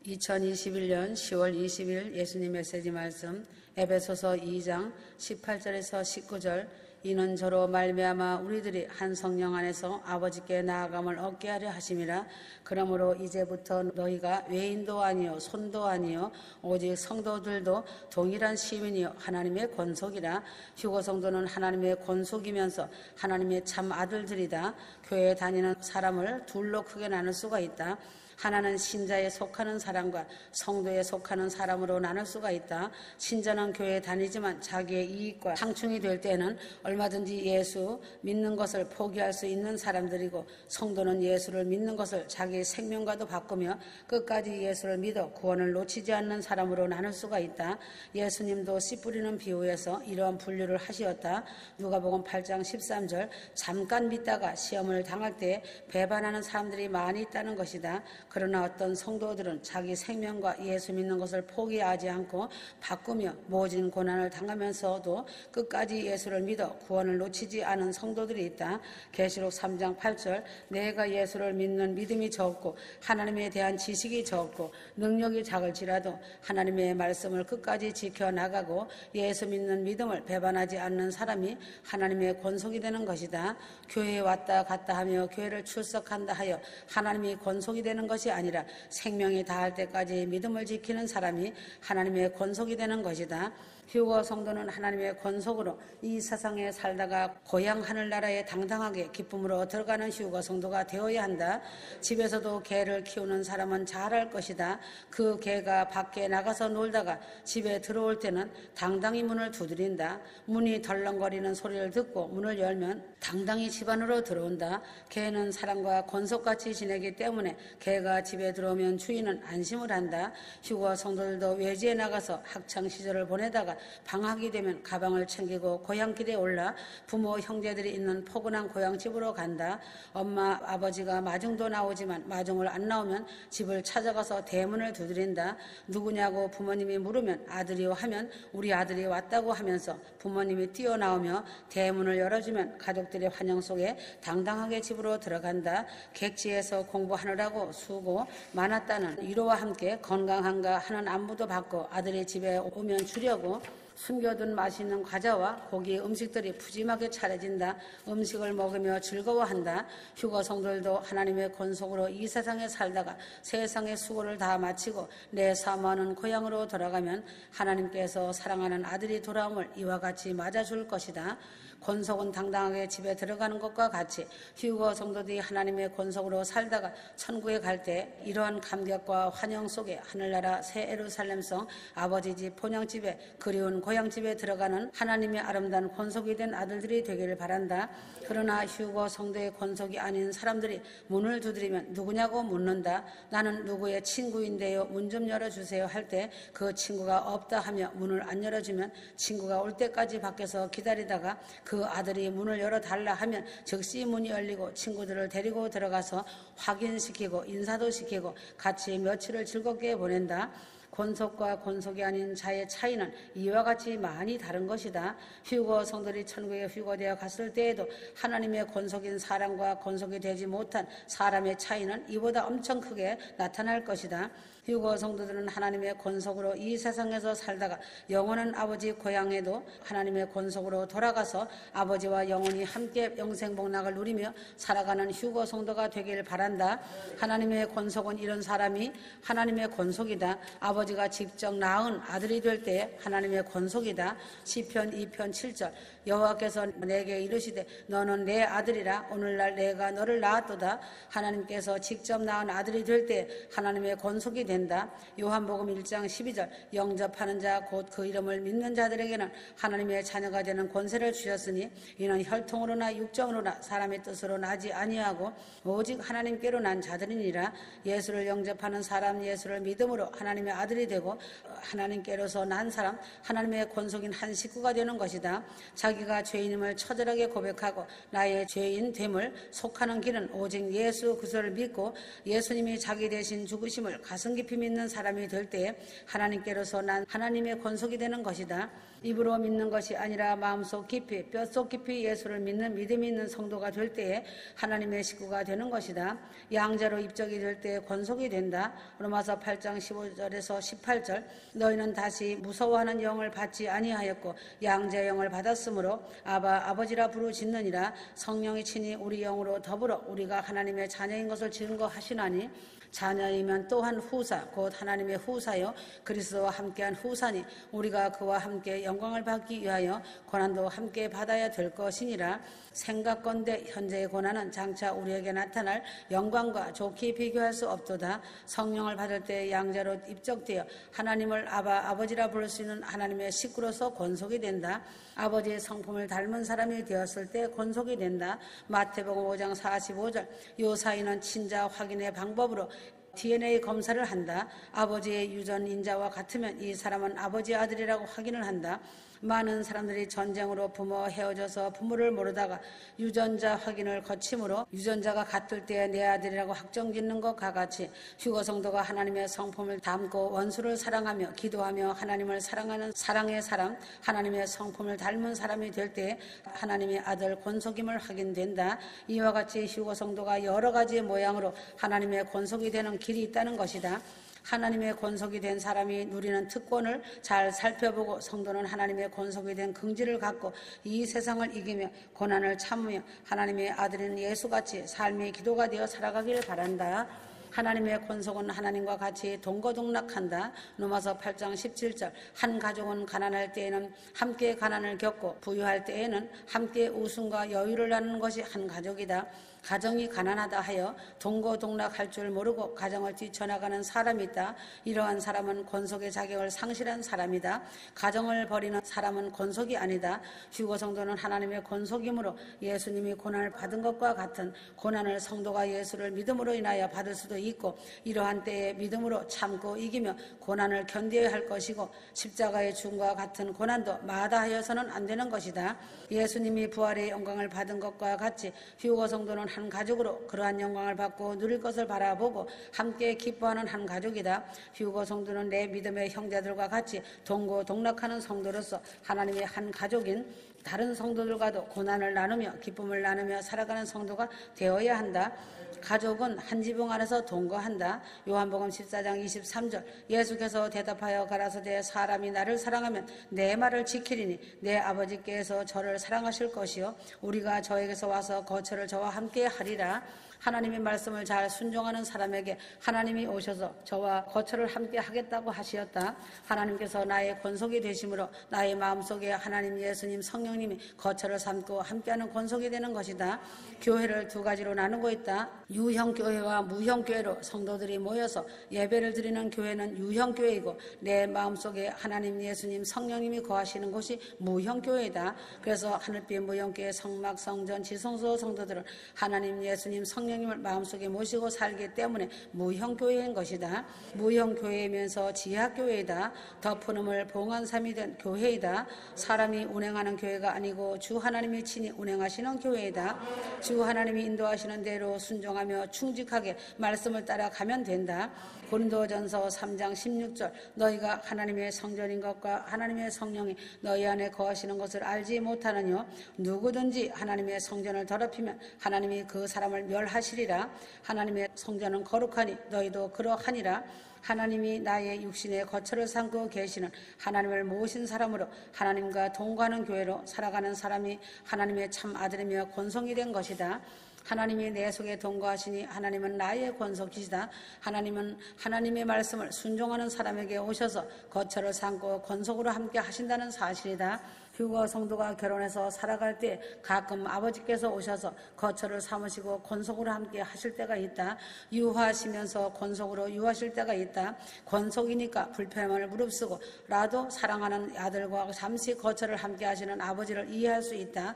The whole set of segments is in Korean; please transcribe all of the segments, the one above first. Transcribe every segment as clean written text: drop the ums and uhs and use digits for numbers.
2021년 10월 20일 예수님 메시지 말씀 에베소서 2장 18절에서 19절. 이는 저로 말미암아 우리들이 한 성령 안에서 아버지께 나아감을 얻게 하려 하심이라. 그러므로 이제부터 너희가 외인도 아니요 손도 아니요 오직 성도들도 동일한 시민이요 하나님의 권속이라. 휴거 성도는 하나님의 권속이면서 하나님의 참 아들들이다. 교회에 다니는 사람을 둘로 크게 나눌 수가 있다. 하나는 신자에 속하는 사람과 성도에 속하는 사람으로 나눌 수가 있다. 신자는 교회에 다니지만 자기의 이익과 상충이 될 때는 얼마든지 예수 믿는 것을 포기할 수 있는 사람들이고, 성도는 예수를 믿는 것을 자기의 생명과도 바꾸며 끝까지 예수를 믿어 구원을 놓치지 않는 사람으로 나눌 수가 있다. 예수님도 씨 뿌리는 비유에서 이러한 분류를 하시었다. 누가복음 8장 13절. 잠깐 믿다가 시험을 당할 때 배반하는 사람들이 많이 있다는 것이다. 그러나 어떤 성도들은 자기 생명과 예수 믿는 것을 포기하지 않고 바꾸며 모진 고난을 당하면서도 끝까지 예수를 믿어 구원을 놓치지 않은 성도들이 있다. 계시록 3장 8절. 내가 예수를 믿는 믿음이 적고 하나님에 대한 지식이 적고 능력이 작을지라도 하나님의 말씀을 끝까지 지켜나가고 예수 믿는 믿음을 배반하지 않는 사람이 하나님의 권속이 되는 것이다. 교회에 왔다 갔다 하며 교회를 출석한다 하여 하나님이 권속이 되는 것이 아니라 생명이 다할 때까지 믿음을 지키는 사람이 하나님의 권속이 되는 것이다. 휴거 성도는 하나님의 권속으로 이 세상에 살다가 고향 하늘나라에 당당하게 기쁨으로 들어가는 휴거 성도가 되어야 한다. 집에서도 개를 키우는 사람은 잘할 것이다. 그 개가 밖에 나가서 놀다가 집에 들어올 때는 당당히 문을 두드린다. 문이 덜렁거리는 소리를 듣고 문을 열면 당당히 집 안으로 들어온다. 개는 사람과 권속같이 지내기 때문에 개가 집에 들어오면 주인은 안심을 한다. 휴거 성도들도 외지에 나가서 학창시절을 보내다가 방학이 되면 가방을 챙기고 고향길에 올라 부모 형제들이 있는 포근한 고향집으로 간다. 엄마 아버지가 마중도 나오지만 마중을 안 나오면 집을 찾아가서 대문을 두드린다. 누구냐고 부모님이 물으면 아들이요 하면 우리 아들이 왔다고 하면서 부모님이 뛰어나오며 대문을 열어주면 가족들의 환영 속에 당당하게 집으로 들어간다. 객지에서 공부하느라고 수고 많았다는 위로와 함께 건강한가 하는 안부도 받고 아들이 집에 오면 주려고 숨겨둔 맛있는 과자와 고기 음식들이 푸짐하게 차려진다. 음식을 먹으며 즐거워한다. 휴거 성도들도 하나님의 권속으로 이 세상에 살다가 세상의 수고를 다 마치고 내 사모하는 고향으로 돌아가면 하나님께서 사랑하는 아들이 돌아옴을 이와 같이 맞아줄 것이다. 권속은 당당하게 집에 들어가는 것과 같이 휴거 성도들이 하나님의 권속으로 살다가 천국에 갈 때 이러한 감격과 환영 속에 하늘나라 새 예루살렘성 아버지 집 본향집에 그리운 고향집에 들어가는 하나님의 아름다운 권속이 된 아들들이 되기를 바란다. 그러나 휴거 성도의 권속이 아닌 사람들이 문을 두드리면 누구냐고 묻는다. 나는 누구의 친구인데요, 문 좀 열어주세요 할 때 그 친구가 없다 하며 문을 안 열어주면 친구가 올 때까지 밖에서 기다리다가 그 아들이 문을 열어달라 하면 즉시 문이 열리고 친구들을 데리고 들어가서 확인시키고 인사도 시키고 같이 며칠을 즐겁게 보낸다. 권속과 권속이 아닌 자의 차이는 이와 같이 많이 다른 것이다. 휴거 성도들이 천국에 휴거되어 갔을 때에도 하나님의 권속인 사람과 권속이 되지 못한 사람의 차이는 이보다 엄청 크게 나타날 것이다. 휴거 성도들은 하나님의 권속으로 이 세상에서 살다가 영원한 아버지 고향에도 하나님의 권속으로 돌아가서 아버지와 영원히 함께 영생 복락을 누리며 살아가는 휴거 성도가 되길 바란다. 하나님의 권속은 이런 사람이 하나님의 권속이다. 아버지가 직접 낳은 아들이 될 때에 하나님의 권속이다. 시편 2편 7절. 여호와께서 내게 이르시되 너는 내 아들이라 오늘날 내가 너를 낳았도다. 하나님께서 직접 낳은 아들이 될 때 하나님의 권속이 된다. 요한복음 1장 12절. 영접하는 자 곧 그 이름을 믿는 자들에게는 하나님의 자녀가 되는 권세를 주셨으니 이는 혈통으로나 육정으로나 사람의 뜻으로 나지 아니하고 오직 하나님께로 난 자들이니라. 예수를 영접하는 사람, 예수를 믿음으로 하나님의 아들 아들이 되고 하나님께로서 난 사람, 하나님의 권속인 한 식구가 되는 것이다. 자기가 죄인임을 처절하게 고백하고 나의 죄인 됨을 속하는 길은 오직 예수 그리스도를 믿고 예수님이 자기 대신 죽으심을 가슴 깊이 믿는 사람이 될 때에 하나님께로서 난 하나님의 권속이 되는 것이다. 입으로 믿는 것이 아니라 마음속 깊이 뼛속 깊이 예수를 믿는 믿음이 있는 성도가 될 때에 하나님의 식구가 되는 것이다. 양자로 입적이 될 때에 권속이 된다. 로마서 8장 15절에서 18절 너희는 다시 무서워하는 영을 받지 아니하였고 양자의 영을 받았으므로 아바 아버지라 부르짖느니라. 성령이 친히 우리 영으로 더불어 우리가 하나님의 자녀인 것을 증거하시나니 자녀이면 또한 후사 곧 하나님의 후사요 그리스도와 함께한 후사니 우리가 그와 함께 영광을 받기 위하여 고난도 함께 받아야 될 것이니라. 생각건대 현재의 고난은 장차 우리에게 나타날 영광과 좋게 비교할 수 없도다. 성령을 받을 때 양자로 입적되어 하나님을 아버지라 부를 수 있는 하나님의 식구로서 권속이 된다. 아버지의 성품을 닮은 사람이 되었을 때 권속이 된다. 마태복음 5장 45절 요 사이는 친자 확인의 방법으로 DNA 검사를 한다. 아버지의 유전 인자와 같으면 이 사람은 아버지의 아들이라고 확인을 한다. 많은 사람들이 전쟁으로 부모와 헤어져서 부모를 모르다가 유전자 확인을 거침으로 유전자가 같을 때 내 아들이라고 확정짓는 것과 같이 휴거 성도가 하나님의 성품을 담고 원수를 사랑하며 기도하며 하나님을 사랑하는 사랑의 사람, 하나님의 성품을 닮은 사람이 될 때 하나님의 아들 권속임을 확인된다. 이와 같이 휴거 성도가 여러 가지의 모양으로 하나님의 권속이 되는 길이 있다는 것이다. 하나님의 권속이 된 사람이 누리는 특권을 잘 살펴보고 성도는 하나님의 권속이 된 긍지를 갖고 이 세상을 이기며 고난을 참으며 하나님의 아들인 예수같이 삶의 기도가 되어 살아가기를 바란다. 하나님의 권속은 하나님과 같이 동거동락한다. 로마서 8장 17절 한 가족은 가난할 때에는 함께 가난을 겪고 부유할 때에는 함께 웃음과 여유를 나누는 것이 한 가족이다. 가정이 가난하다 하여 동거동락할 줄 모르고 가정을 뛰쳐나가는 사람이 있다. 이러한 사람은 권속의 자격을 상실한 사람이다. 가정을 버리는 사람은 권속이 아니다. 휴거 성도는 하나님의 권속이므로 예수님이 고난을 받은 것과 같은 고난을 성도가 예수를 믿음으로 인하여 받을 수도 있고 이러한 때에 믿음으로 참고 이기며 고난을 견뎌야 할 것이고 십자가의 죽음과 같은 고난도 마다하여서는 안 되는 것이다. 예수님이 부활의 영광을 받은 것과 같이 휴거 성도는 한 가족으로 그러한 영광을 받고 누릴 것을 바라보고 함께 기뻐하는 한 가족이다. 휴거 성도는 내 믿음의 형제들과 같이 동거동락하는 성도로서 하나님의 한 가족인 다른 성도들과도 고난을 나누며 기쁨을 나누며 살아가는 성도가 되어야 한다. 가족은 한 지붕 안에서 동거한다. 요한복음 14장 23절 예수께서 대답하여 가라사대 사람이 나를 사랑하면 내 말을 지키리니 내 아버지께서 저를 사랑하실 것이요 우리가 저에게서 와서 거처를 저와 함께 하리라. 하나님의 말씀을 잘 순종하는 사람에게 하나님이 오셔서 저와 거처를 함께 하겠다고 하시었다. 하나님께서 나의 권속이 되심으로 나의 마음속에 하나님 예수님 성령님이 거처를 삼고 함께하는 권속이 되는 것이다. 교회를 두 가지로 나누고 있다. 유형교회와 무형교회로 성도들이 모여서 예배를 드리는 교회는 유형교회이고 내 마음속에 하나님 예수님 성령님이 거하시는 곳이 무형교회이다. 그래서 하늘빛 무형교회 성막 성전 지성소 성도들은 하나님 예수님 성령님을 마음속에 모시고 살기 때문에 무형교회인 것이다. 무형교회이면서 지하교회이다. 덮은음을 봉한 삶이 된 교회이다. 사람이 운행하는 교회가 아니고 주 하나님이 친히 운행하시는 교회이다. 주 하나님이 인도하시는 대로 순종하며 충직하게 말씀을 따라가면 된다. 고린도전서 3장 16절 너희가 하나님의 성전인 것과 하나님의 성령이 너희 안에 거하시는 것을 알지 못하느뇨. 누구든지 하나님의 성전을 더럽히면 하나님이 그 사람을 멸하시리라. 하나님의 성전은 거룩하니 너희도 그러하니라. 하나님이 나의 육신의 거처를 삼고 계시는 하나님을 모신 사람으로 하나님과 동거하는 교회로 살아가는 사람이 하나님의 참 아들이며 권속이 된 것이다. 하나님이 내 속에 동거하시니 하나님은 나의 권속이시다. 하나님은 하나님의 말씀을 순종하는 사람에게 오셔서 거처를 삼고 권속으로 함께 하신다는 사실이다. 휴거 성도가 결혼해서 살아갈 때 가끔 아버지께서 오셔서 거처를 삼으시고 권속으로 함께 하실 때가 있다. 유하시면서 권속으로 유하실 때가 있다. 권속이니까 불편함을 무릅쓰고 라도 사랑하는 아들과 잠시 거처를 함께 하시는 아버지를 이해할 수 있다.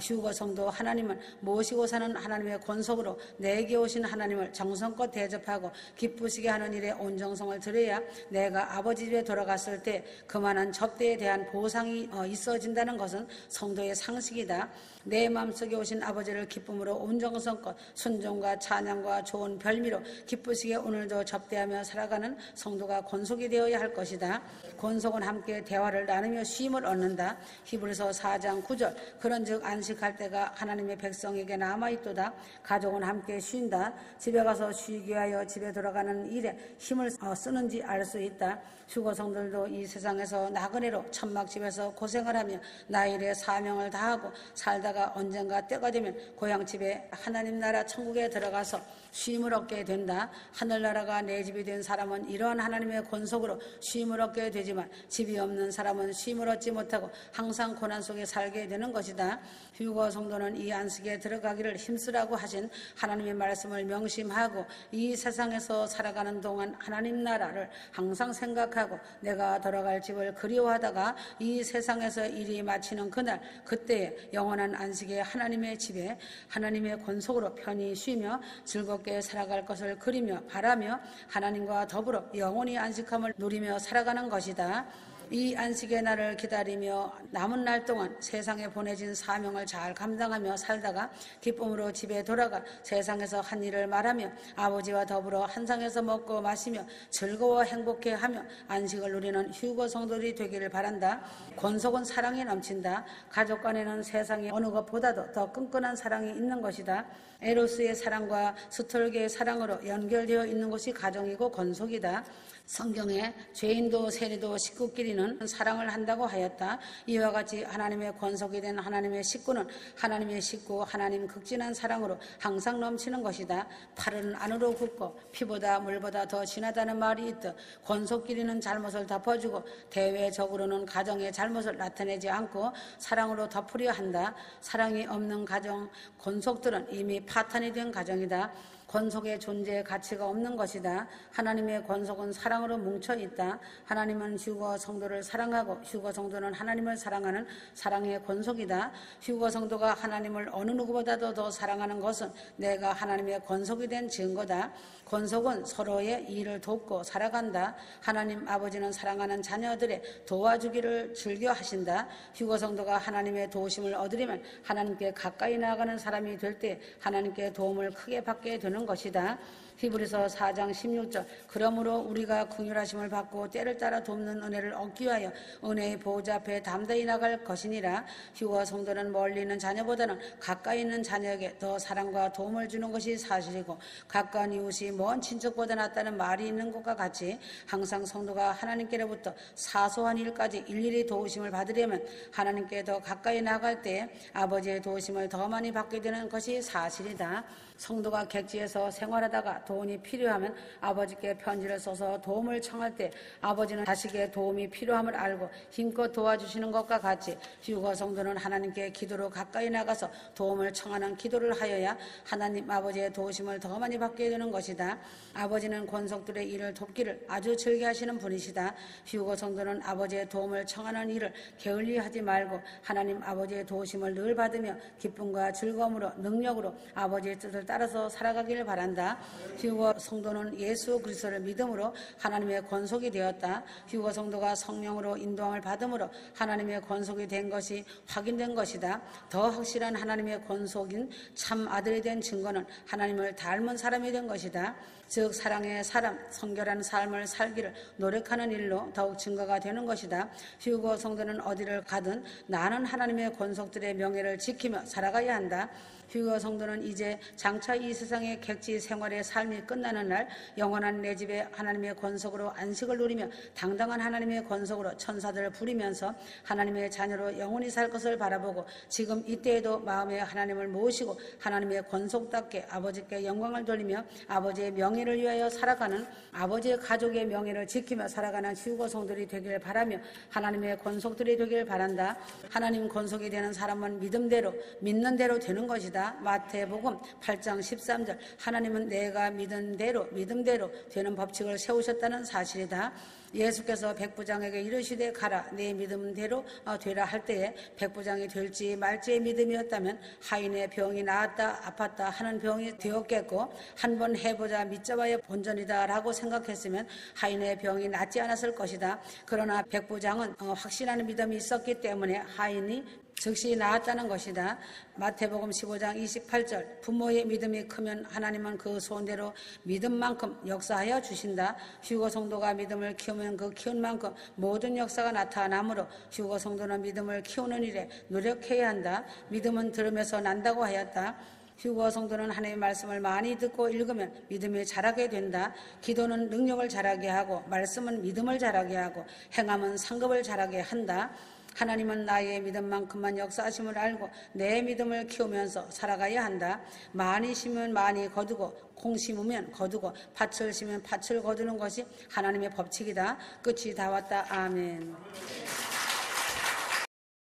휴거 성도 하나님은 모시고 사는 하나님의 권속으로 내게 오신 하나님을 정성껏 대접하고 기쁘시게 하는 일에 온정성을 들여야 내가 아버지 집에 돌아갔을 때 그만한 접대에 대한 보상이 있어진다는 것은 성도의 상식이다. 내 마음속에 오신 아버지를 기쁨으로 온정성껏 순종과 찬양과 좋은 별미로 기쁘시게 오늘도 접대하며 살아가는 성도가 권속이 되어야 할 것이다. 권속은 함께 대화를 나누며 쉼을 얻는다. 히브리서 4장 9절 그런즉 안식할 때가 하나님의 백성에게 남아있도다. 가족은 함께 쉰다. 집에 가서 쉬기 위하여 집에 돌아가는 일에 힘을 쓰는지 알 수 있다. 휴거성들도 이 세상에서 나그네로 천막집에서 고생을 하며 나일의 사명을 다하고 살다가 언젠가 때가 되면 고향집에 하나님 나라 천국에 들어가서 쉼을 얻게 된다. 하늘나라가 내 집이 된 사람은 이러한 하나님의 권속으로 쉼을 얻게 되지만 집이 없는 사람은 쉼을 얻지 못하고 항상 고난 속에 살게 되는 것이다. 휴거 성도는 이 안식에 들어가기를 힘쓰라고 하신 하나님의 말씀을 명심하고 이 세상에서 살아가는 동안 하나님 나라를 항상 생각하고 내가 돌아갈 집을 그리워하다가 이 세상에서 일이 마치는 그날 그때에 영원한 안식에 하나님의 집에 하나님의 권속으로 편히 쉬며 즐겁게 살아갈 것을 그리며 바라며 하나님과 더불어 영원히 안식함을 누리며 살아가는 것이다. 이 안식의 날을 기다리며 남은 날 동안 세상에 보내진 사명을 잘 감당하며 살다가 기쁨으로 집에 돌아가 세상에서 한 일을 말하며 아버지와 더불어 한 상에서 먹고 마시며 즐거워 행복해하며 안식을 누리는 휴거 성도들이 되기를 바란다. 권속은 사랑이 넘친다. 가족 간에는 세상의 어느 것보다도 더 끈끈한 사랑이 있는 것이다. 에로스의 사랑과 스톨게의 사랑으로 연결되어 있는 것이 가정이고 권속이다. 성경에 죄인도 세리도 식구끼리는 사랑을 한다고 하였다. 이와 같이 하나님의 권속이 된 하나님의 식구는 하나님의 식구 하나님 극진한 사랑으로 항상 넘치는 것이다. 팔은 안으로 굽고 피보다 물보다 더 진하다는 말이 있듯 권속끼리는 잘못을 덮어주고 대외적으로는 가정의 잘못을 나타내지 않고 사랑으로 덮으려 한다. 사랑이 없는 가정 권속들은 이미 파탄이 된 가정이다. 권속의 존재의 가치가 없는 것이다. 하나님의 권속은 사랑으로 뭉쳐 있다. 하나님은 휴거 성도를 사랑하고 휴거 성도는 하나님을 사랑하는 사랑의 권속이다. 휴거 성도가 하나님을 어느 누구보다도 더 사랑하는 것은 내가 하나님의 권속이 된 증거다. 권속은 서로의 일을 돕고 살아간다. 하나님 아버지는 사랑하는 자녀들의 도와주기를 즐겨 하신다. 휴거 성도가 하나님의 도우심을 얻으려면 하나님께 가까이 나아가는 사람이 될 때 하나님께 도움을 크게 받게 되는 것이다. 히브리서 4장 16절 그러므로 우리가 긍휼하심을 받고 때를 따라 돕는 은혜를 얻기 위하여 은혜의 보호자 앞에 담대히 나갈 것이니라. 휴거 성도는 멀리 있는 자녀보다는 가까이 있는 자녀에게 더 사랑과 도움을 주는 것이 사실이고 가까운 이웃이 먼 친척보다 낫다는 말이 있는 것과 같이 항상 성도가 하나님께로부터 사소한 일까지 일일이 도우심을 받으려면 하나님께 더 가까이 나갈 때 아버지의 도우심을 더 많이 받게 되는 것이 사실이다. 성도가 객지에서 생활하다가 돈이 필요하면 아버지께 편지를 써서 도움을 청할 때 아버지는 자식의 도움이 필요함을 알고 힘껏 도와주시는 것과 같이 휴거 성도는 하나님께 기도로 가까이 나가서 도움을 청하는 기도를 하여야 하나님 아버지의 도우심을 더 많이 받게 되는 것이다. 아버지는 권속들의 일을 돕기를 아주 즐겨하시는 분이시다. 휴거 성도는 아버지의 도움을 청하는 일을 게을리하지 말고 하나님 아버지의 도우심을 늘 받으며 기쁨과 즐거움으로 능력으로 아버지의 뜻을 따라서 살아가기를 바란다. 휴거 성도는 예수 그리스도를 믿음으로 하나님의 권속이 되었다. 휴거 성도가 성령으로 인도함을 받음으로 하나님의 권속이 된 것이 확인된 것이다. 더 확실한 하나님의 권속인 참 아들이 된 증거는 하나님을 닮은 사람이 된 것이다. 즉 사랑의 사람, 성결한 삶을 살기를 노력하는 일로 더욱 증거가 되는 것이다. 휴거 성도는 어디를 가든 나는 하나님의 권속들의 명예를 지키며 살아가야 한다. 휴거 성도는 이제 장차 이 세상의 객지 생활의 삶 삶이 끝나는 날 영원한 내 집에 하나님의 권속으로 안식을 누리며 당당한 하나님의 권속으로 천사들을 부리면서 하나님의 자녀로 영원히 살 것을 바라보고 지금 이때에도 마음에 하나님을 모시고 하나님의 권속답게 아버지께 영광을 돌리며 아버지의 명예를 위하여 살아가는, 아버지의 가족의 명예를 지키며 살아가는 휴거성들이 되길 바라며 하나님의 권속들이 되길 바란다. 하나님 권속이 되는 사람은 믿음대로, 믿는 대로 되는 것이다. 마태복음 8장 13절. 하나님은 내가 믿은 대로, 믿음대로 되는 법칙을 세우셨다는 사실이다. 예수께서 백부장에게 이르시되 가라, 내 믿음대로 되라 할 때에 백부장이 될지 말지의 믿음이었다면 하인의 병이 나았다 아팠다 하는 병이 되었겠고, 한번 해보자 믿자와의 본전이다 라고 생각했으면 하인의 병이 낫지 않았을 것이다. 그러나 백부장은 확신하는 믿음이 있었기 때문에 하인이 즉시 나았다는 것이다. 마태복음 15장 28절. 부모의 믿음이 크면 하나님은 그 소원대로 믿음만큼 역사하여 주신다. 휴거 성도가 믿음을 키우면 그 키운 만큼 모든 역사가 나타나므로 휴거 성도는 믿음을 키우는 일에 노력해야 한다. 믿음은 들으면서 난다고 하였다. 휴거 성도는 하나님의 말씀을 많이 듣고 읽으면 믿음이 자라게 된다. 기도는 능력을 자라게 하고, 말씀은 믿음을 자라게 하고, 행함은 상급을 자라게 한다. 하나님은 나의 믿음만큼만 역사하심을 알고 내 믿음을 키우면서 살아가야 한다. 많이 심으면 많이 거두고, 콩 심으면 거두고, 팥을 심으면 팥을 거두는 것이 하나님의 법칙이다. 끝이 다 왔다. 아멘.